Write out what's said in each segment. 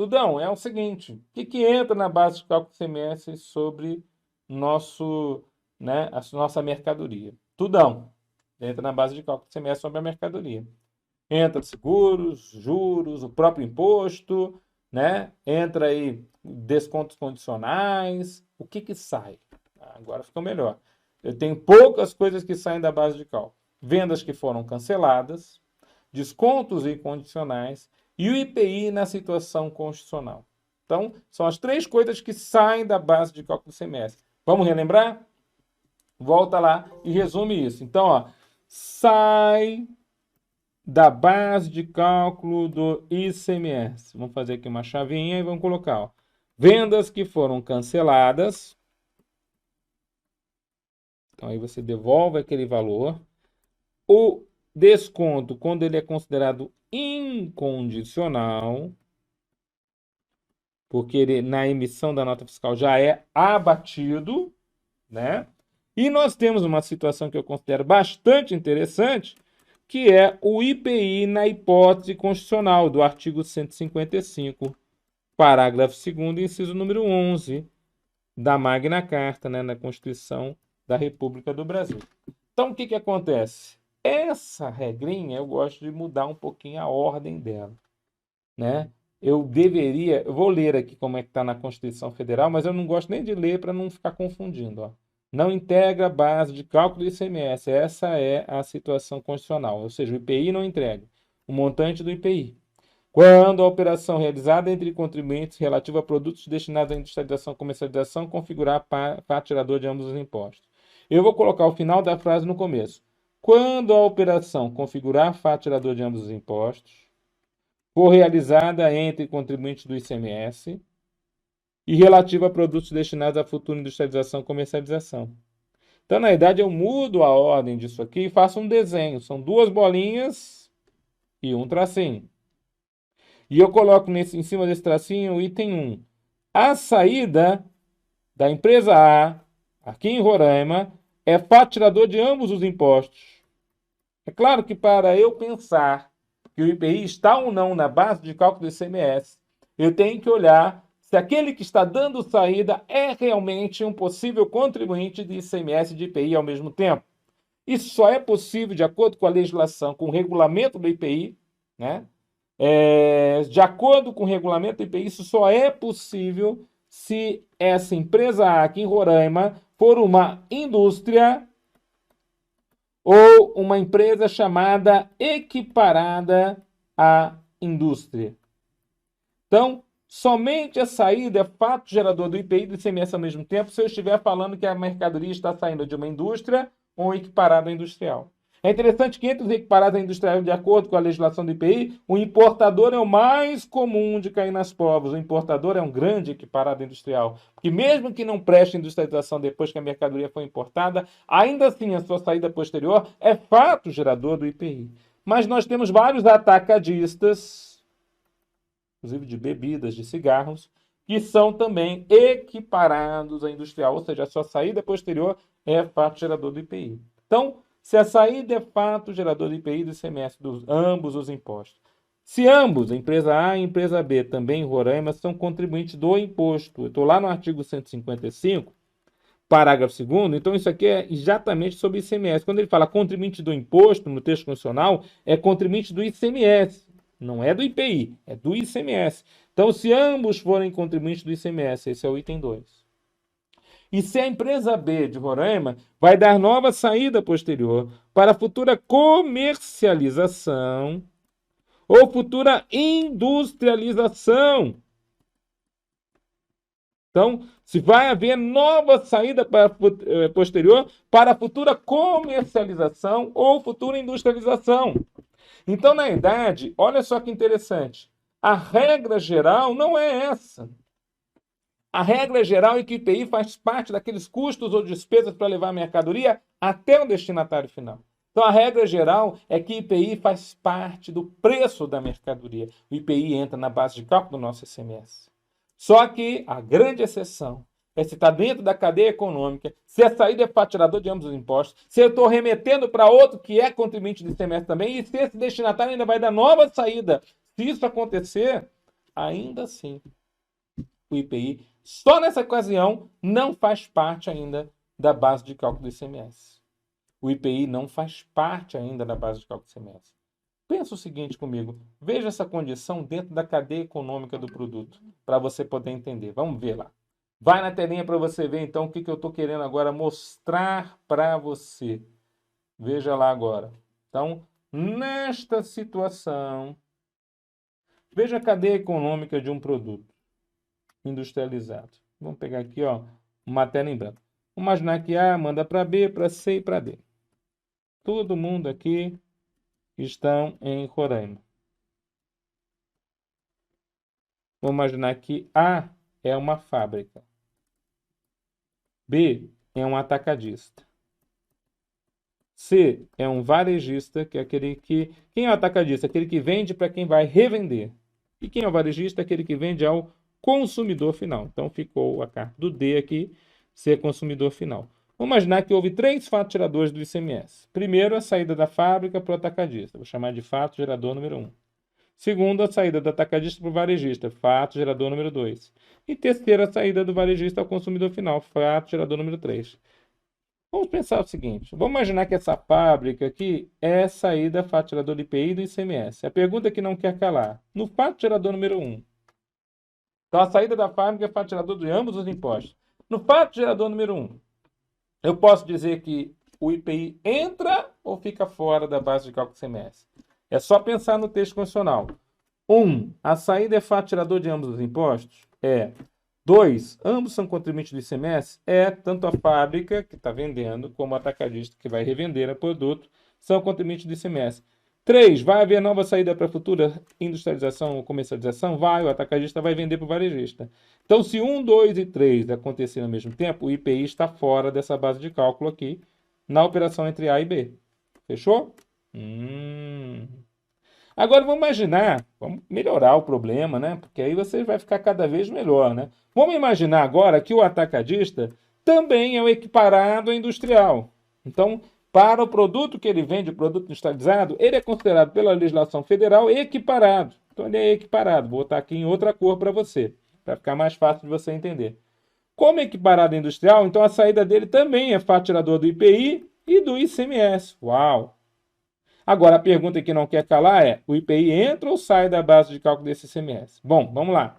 Tudão, é o seguinte, o que entra na base de cálculo do ICMS sobre nosso, né, a nossa mercadoria? Tudão, entra na base de cálculo do ICMS sobre a mercadoria. Entra seguros, juros, o próprio imposto, né? Entra aí descontos condicionais. O que sai? Agora ficou melhor. Eu tenho poucas coisas que saem da base de cálculo. Vendas que foram canceladas, descontos incondicionais e o IPI na situação constitucional. Então, são as três coisas que saem da base de cálculo do ICMS. Vamos relembrar? Volta lá e resume isso. Então, ó, sai da base de cálculo do ICMS. Vamos fazer aqui uma chavinha e vamos colocar, ó, vendas que foram canceladas. Então aí você devolve aquele valor. O desconto, quando ele é considerado incondicional, porque ele, na emissão da nota fiscal já é abatido, né? E nós temos uma situação que eu considero bastante interessante, que é o IPI na hipótese constitucional do artigo 155, parágrafo 2º, inciso número 11 da Magna Carta, né, na Constituição da República do Brasil. Então, o que acontece? Essa regrinha, eu gosto de mudar um pouquinho a ordem dela, né? Eu vou ler aqui como é que está na Constituição Federal, mas eu não gosto nem de ler para não ficar confundindo, ó. Não integra a base de cálculo do ICMS. Essa é a situação constitucional, ou seja, o IPI não entrega o montante do IPI. Quando a operação realizada entre contribuintes relativa a produtos destinados à industrialização e comercialização configurar fato gerador de ambos os impostos. Eu vou colocar o final da frase no começo. Quando a operação configurar fato gerador de ambos os impostos for realizada entre contribuintes do ICMS e relativa a produtos destinados à futura industrialização e comercialização. Então, na verdade, eu mudo a ordem disso aqui e faço um desenho. São duas bolinhas e um tracinho. E eu coloco em cima desse tracinho o item 1. A saída da empresa A, aqui em Roraima, é fato tirador de ambos os impostos. É claro que para eu pensar que o IPI está ou não na base de cálculo do ICMS, eu tenho que olhar se aquele que está dando saída é realmente um possível contribuinte de ICMS e de IPI ao mesmo tempo. Isso só é possível de acordo com a legislação, com o regulamento do IPI, né? De acordo com o regulamento do IPI, isso só é possível se essa empresa A aqui em Roraima for uma indústria ou uma empresa chamada equiparada à indústria. Então, somente a saída é fato gerador do IPI e do ICMS ao mesmo tempo se eu estiver falando que a mercadoria está saindo de uma indústria ou equiparada à industrial. É interessante que entre os equiparados à industrial, de acordo com a legislação do IPI, o importador é o mais comum de cair nas provas. O importador é um grande equiparado industrial, porque mesmo que não preste industrialização depois que a mercadoria foi importada, ainda assim a sua saída posterior é fato gerador do IPI. Mas nós temos vários atacadistas, inclusive de bebidas, de cigarros, que são também equiparados à industrial, ou seja, a sua saída posterior é fato gerador do IPI. Então, se a saída é fato gerador de IPI e do ICMS dos ambos os impostos. Se ambos, a empresa A e a empresa B, também em Roraima, são contribuintes do imposto. Eu estou lá no artigo 155, parágrafo 2º, então isso aqui é exatamente sobre ICMS. Quando ele fala contribuinte do imposto, no texto constitucional, é contribuinte do ICMS. Não é do IPI, é do ICMS. Então, se ambos forem contribuintes do ICMS, esse é o item 2. E se a empresa B de Roraima vai dar nova saída posterior para futura comercialização ou futura industrialização. Então, se vai haver nova saída posterior para futura comercialização ou futura industrialização. Então, na verdade, olha só que interessante. A regra geral não é essa. A regra geral é que o IPI faz parte daqueles custos ou despesas para levar a mercadoria até o destinatário final. Então, a regra geral é que o IPI faz parte do preço da mercadoria. O IPI entra na base de cálculo do nosso ICMS. Só que a grande exceção é se está dentro da cadeia econômica, se a saída é faturador de ambos os impostos, se eu estou remetendo para outro que é contribuinte do ICMS também, e se esse destinatário ainda vai dar nova saída. Se isso acontecer, ainda assim, o IPI, só nessa ocasião, não faz parte ainda da base de cálculo do ICMS. O IPI não faz parte ainda da base de cálculo do ICMS. Pensa o seguinte comigo, veja essa condição dentro da cadeia econômica do produto, para você poder entender. Vamos ver lá. Vai na telinha para você ver, então, o que eu estou querendo agora mostrar para você. Veja lá agora. Então, nesta situação, veja a cadeia econômica de um produto industrializado. Vamos pegar aqui, ó, uma tela em branco. Vamos imaginar que A manda para B, para C e para D. Todo mundo aqui estão em Roraima. Vamos imaginar que A é uma fábrica. B é um atacadista. C é um varejista, que é aquele que... Quem é o atacadista? Aquele que vende para quem vai revender. E quem é o varejista? Aquele que vende ao consumidor final. Então ficou a carta do D aqui, ser consumidor final. Vamos imaginar que houve 3 fatos geradores do ICMS. Primeiro, a saída da fábrica para o atacadista. Vou chamar de fato gerador número 1. Segundo, a saída do atacadista para o varejista. Fato gerador número 2. E terceiro, a saída do varejista ao consumidor final. Fato gerador número 3. Vamos pensar o seguinte. Vamos imaginar que essa fábrica aqui é saída fato gerador do IPI e do ICMS. A pergunta que não quer calar. No fato gerador número 1. Então, a saída da fábrica é fato gerador de ambos os impostos. No fato gerador número 1, eu posso dizer que o IPI entra ou fica fora da base de cálculo do ICMS? É só pensar no texto constitucional. 1. A saída é fato gerador de ambos os impostos? É. 2. Ambos são contribuintes do ICMS? É. Tanto a fábrica, que está vendendo, como o atacadista, que vai revender o produto, são contribuintes do ICMS. 3. Vai haver nova saída para futura industrialização ou comercialização? Vai. O atacadista vai vender para o varejista. Então, se 1, 2 e 3 acontecerem ao mesmo tempo, o IPI está fora dessa base de cálculo aqui, na operação entre A e B. Fechou? Agora vamos imaginar, vamos melhorar o problema, né? Porque aí você vai ficar cada vez melhor, né? Vamos imaginar agora que o atacadista também é o equiparado ao industrial. Então, para o produto que ele vende, o produto industrializado, ele é considerado pela legislação federal equiparado. Então, ele é equiparado. Vou botar aqui em outra cor para você, para ficar mais fácil de você entender. Como equiparado ao industrial, então a saída dele também é fato gerador do IPI e do ICMS. Uau! Agora, a pergunta que não quer calar é, o IPI entra ou sai da base de cálculo desse ICMS? Bom, vamos lá.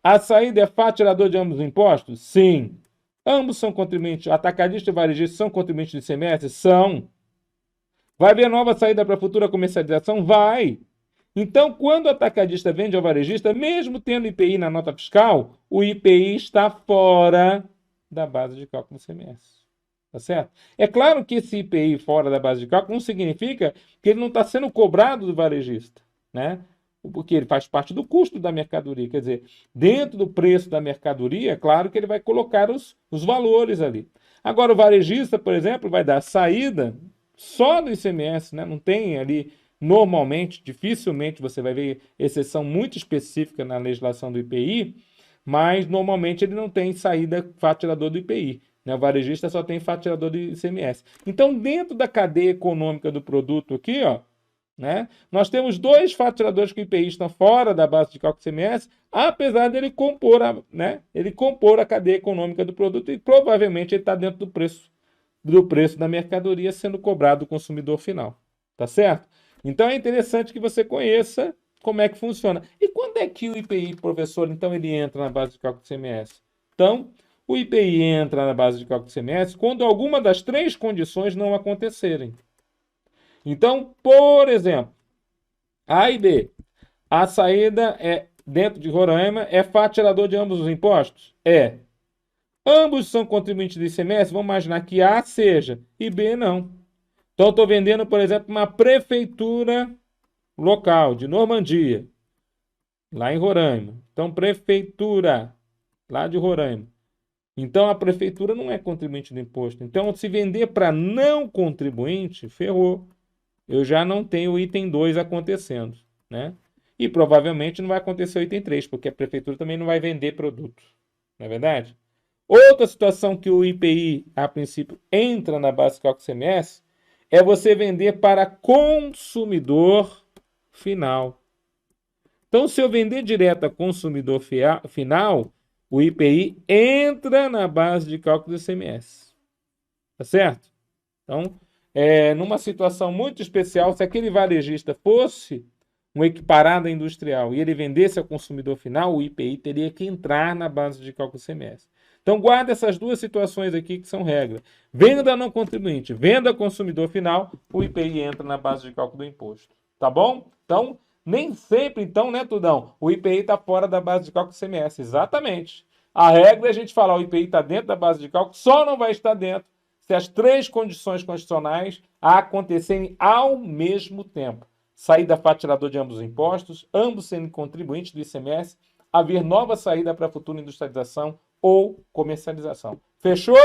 A saída é fato gerador de ambos os impostos? Sim. Ambos são contribuintes, atacadista e varejista são contribuintes do ICMS? São. Vai haver nova saída para futura comercialização? Vai. Então, quando o atacadista vende ao varejista, mesmo tendo IPI na nota fiscal, o IPI está fora da base de cálculo do ICMS. Tá certo? É claro que esse IPI fora da base de cálculo não significa que ele não está sendo cobrado do varejista, né? Porque ele faz parte do custo da mercadoria. Quer dizer, dentro do preço da mercadoria, é claro que ele vai colocar os valores ali. Agora, o varejista, por exemplo, vai dar saída só do ICMS, né? Não tem ali, normalmente, dificilmente você vai ver exceção muito específica na legislação do IPI, mas normalmente ele não tem saída fato gerador do IPI. Né? O varejista só tem fato gerador do ICMS. Então, dentro da cadeia econômica do produto aqui, ó, né, nós temos 2 fatos geradores que o IPI estão fora da base de cálculo do ICMS, apesar dele compor a cadeia econômica do produto e provavelmente ele está dentro do preço da mercadoria sendo cobrado do consumidor final. Tá certo? Então, é interessante que você conheça como é que funciona. E quando é que o IPI, professor, então ele entra na base de cálculo do ICMS? Então, o IPI entra na base de cálculo do ICMS quando alguma das 3 condições não acontecerem. Então, por exemplo, A e B, a saída é dentro de Roraima, é fato gerador de ambos os impostos? É. Ambos são contribuintes do ICMS, vamos imaginar que A seja e B não. Então, eu estou vendendo, por exemplo, uma prefeitura local de Normandia, lá em Roraima. Então, prefeitura lá de Roraima. Então, a prefeitura não é contribuinte do imposto. Então, se vender para não contribuinte, ferrou. Eu já não tenho o item 2 acontecendo, né? E provavelmente não vai acontecer o item 3, porque a prefeitura também não vai vender produto. Não é verdade? Outra situação que o IPI, a princípio, entra na base de cálculo do ICMS é você vender para consumidor final. Então, se eu vender direto a consumidor final, o IPI entra na base de cálculo do ICMS. Tá certo? Então, numa situação muito especial, se aquele varejista fosse um equiparado industrial e ele vendesse ao consumidor final, o IPI teria que entrar na base de cálculo do ICMS. Então, guarda essas duas situações aqui que são regras. Venda não contribuinte, venda consumidor final, o IPI entra na base de cálculo do imposto. Tá bom? Então, nem sempre, então, né, Tudão? O IPI está fora da base de cálculo do ICMS. Exatamente. A regra é a gente falar o IPI está dentro da base de cálculo, só não vai estar dentro se as três condições constitucionais acontecerem ao mesmo tempo. Saída fatirador de ambos os impostos, ambos sendo contribuintes do ICMS, haver nova saída para futura industrialização ou comercialização. Fechou?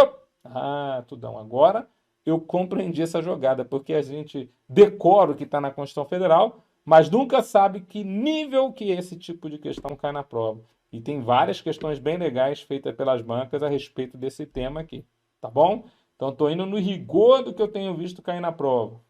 Ah, Tudão, agora eu compreendi essa jogada, porque a gente decora o que está na Constituição Federal, mas nunca sabe que nível que esse tipo de questão cai na prova. E tem várias questões bem legais feitas pelas bancas a respeito desse tema aqui, tá bom? Então, estou indo no rigor do que eu tenho visto cair na prova.